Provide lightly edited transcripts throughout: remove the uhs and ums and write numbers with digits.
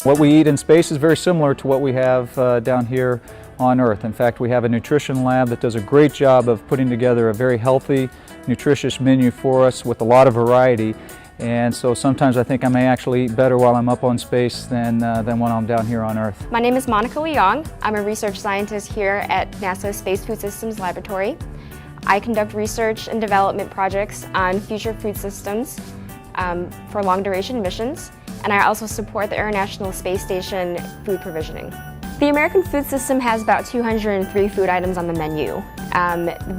What we eat in space is very similar to what we have down here on Earth. In fact, we have a nutrition lab that does a great job of putting together a very healthy, nutritious menu for us with a lot of variety. And so sometimes I think I may actually eat better while I'm up on space than when I'm down here on Earth. My name is Monica Leong. I'm a research scientist here at NASA's Space Food Systems Laboratory. I conduct research and development projects on future food systems for long-duration missions, and I also support the International Space Station food provisioning. The American food system has about 203 food items on the menu.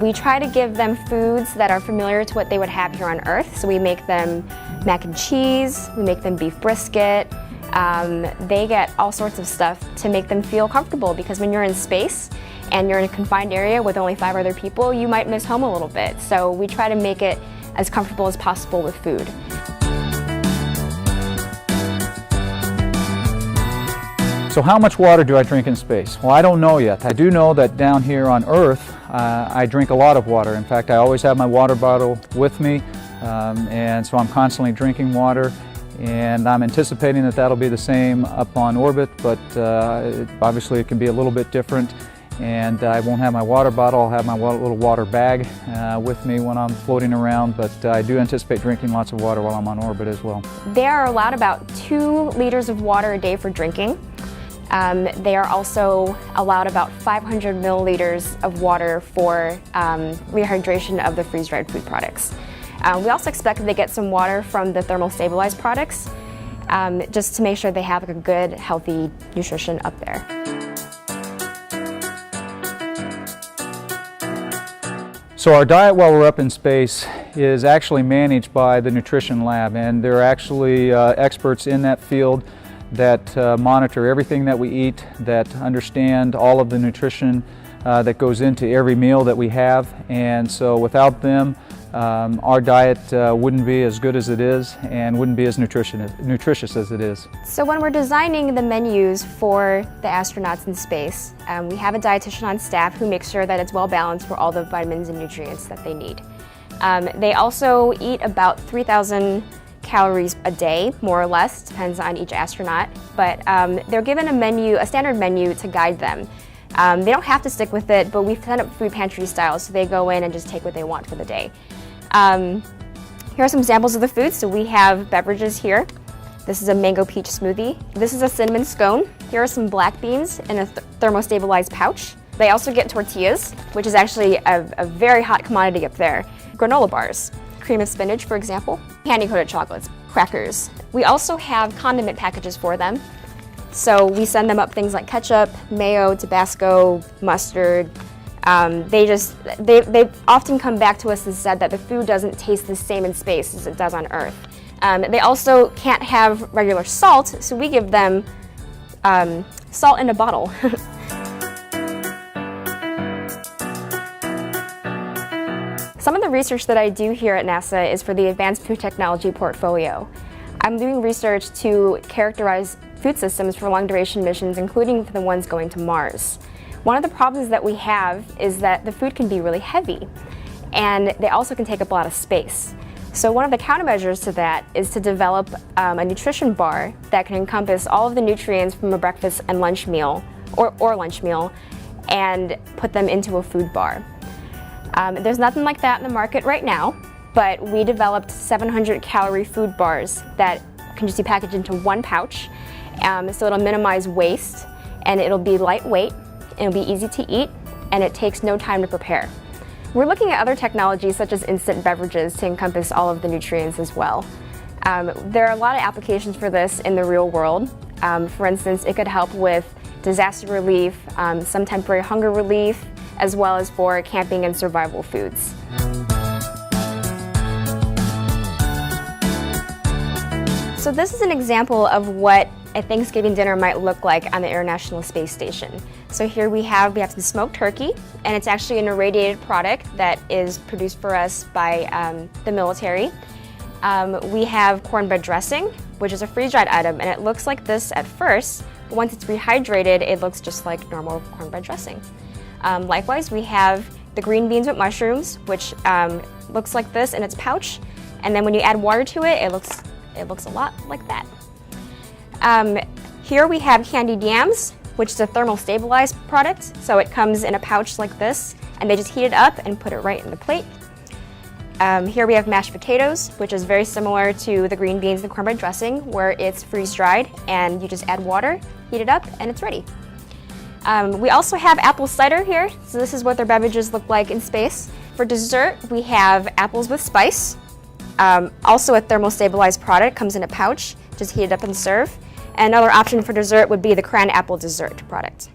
We try to give them foods that are familiar to what they would have here on Earth. So we make them mac and cheese, we make them beef brisket. They get all sorts of stuff to make them feel comfortable, because when you're in space and you're in a confined area with only 5 other people, you might miss home a little bit. So we try to make it as comfortable as possible with food. So how much water do I drink in space? Well, I don't know yet. I do know that down here on Earth, I drink a lot of water. In fact, I always have my water bottle with me, and so I'm constantly drinking water. And I'm anticipating that that'll be the same up on orbit, but obviously it can be a little bit different. And I won't have my water bottle, I'll have my little water bag with me when I'm floating around, but I do anticipate drinking lots of water while I'm on orbit as well. They are allowed about 2 liters of water a day for drinking. They are also allowed about 500 milliliters of water for rehydration of the freeze-dried food products. We also expect that they get some water from the thermal stabilized products, just to make sure they have a good, healthy nutrition up there. So our diet while we're up in space is actually managed by the nutrition lab, and there are actually experts in that field that monitor everything that we eat, that understand all of the nutrition that goes into every meal that we have. And so without them, our diet wouldn't be as good as it is and wouldn't be as nutritious as it is. So when we're designing the menus for the astronauts in space, we have a dietitian on staff who makes sure that it's well balanced for all the vitamins and nutrients that they need. They also eat about 3,000 calories a day, more or less, depends on each astronaut, but they're given a standard menu to guide them. They don't have to stick with it, but we've set up food pantry style, so they go in and just take what they want for the day. Here are some samples of the food. So we have beverages here. This is a mango peach smoothie. This is a cinnamon scone. Here are some black beans in a thermostabilized pouch. They also get tortillas, which is actually a very hot commodity up there. Granola bars, cream of spinach, for example, candy-coated chocolates, crackers. We also have condiment packages for them. So we send them up things like ketchup, mayo, Tabasco, mustard. They often come back to us and said that the food doesn't taste the same in space as it does on Earth. They also can't have regular salt, so we give them salt in a bottle. Some of the research that I do here at NASA is for the Advanced Food Technology portfolio. I'm doing research to characterize food systems for long-duration missions, including the ones going to Mars. One of the problems that we have is that the food can be really heavy, and they also can take up a lot of space. So one of the countermeasures to that is to develop a nutrition bar that can encompass all of the nutrients from a breakfast and lunch meal, or lunch meal, and put them into a food bar. There's nothing like that in the market right now, but we developed 700-calorie food bars that can just be packaged into one pouch, so it'll minimize waste, and it'll be lightweight, it'll be easy to eat, and it takes no time to prepare. We're looking at other technologies such as instant beverages to encompass all of the nutrients as well. There are a lot of applications for this in the real world. For instance, it could help with disaster relief, some temporary hunger relief, as well as for camping and survival foods. So this is an example of what a Thanksgiving dinner might look like on the International Space Station. So here we have some smoked turkey, and it's actually an irradiated product that is produced for us by the military. We have cornbread dressing, which is a freeze-dried item, and it looks like this at first, but once it's rehydrated, it looks just like normal cornbread dressing. Likewise, we have the green beans with mushrooms, which looks like this in its pouch, and then when you add water to it, it looks a lot like that. Here we have candied yams, which is a thermal stabilized product. So it comes in a pouch like this, and they just heat it up and put it right in the plate. Here we have mashed potatoes, which is very similar to the green beans and cornbread dressing, where it's freeze-dried and you just add water, heat it up, and it's ready. We also have apple cider here, so this is what their beverages look like in space. For dessert, we have apples with spice, also a thermal stabilized product, comes in a pouch, just heat it up and serve. And another option for dessert would be the cran apple dessert product.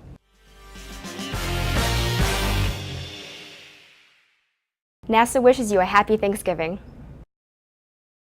NASA wishes you a happy Thanksgiving.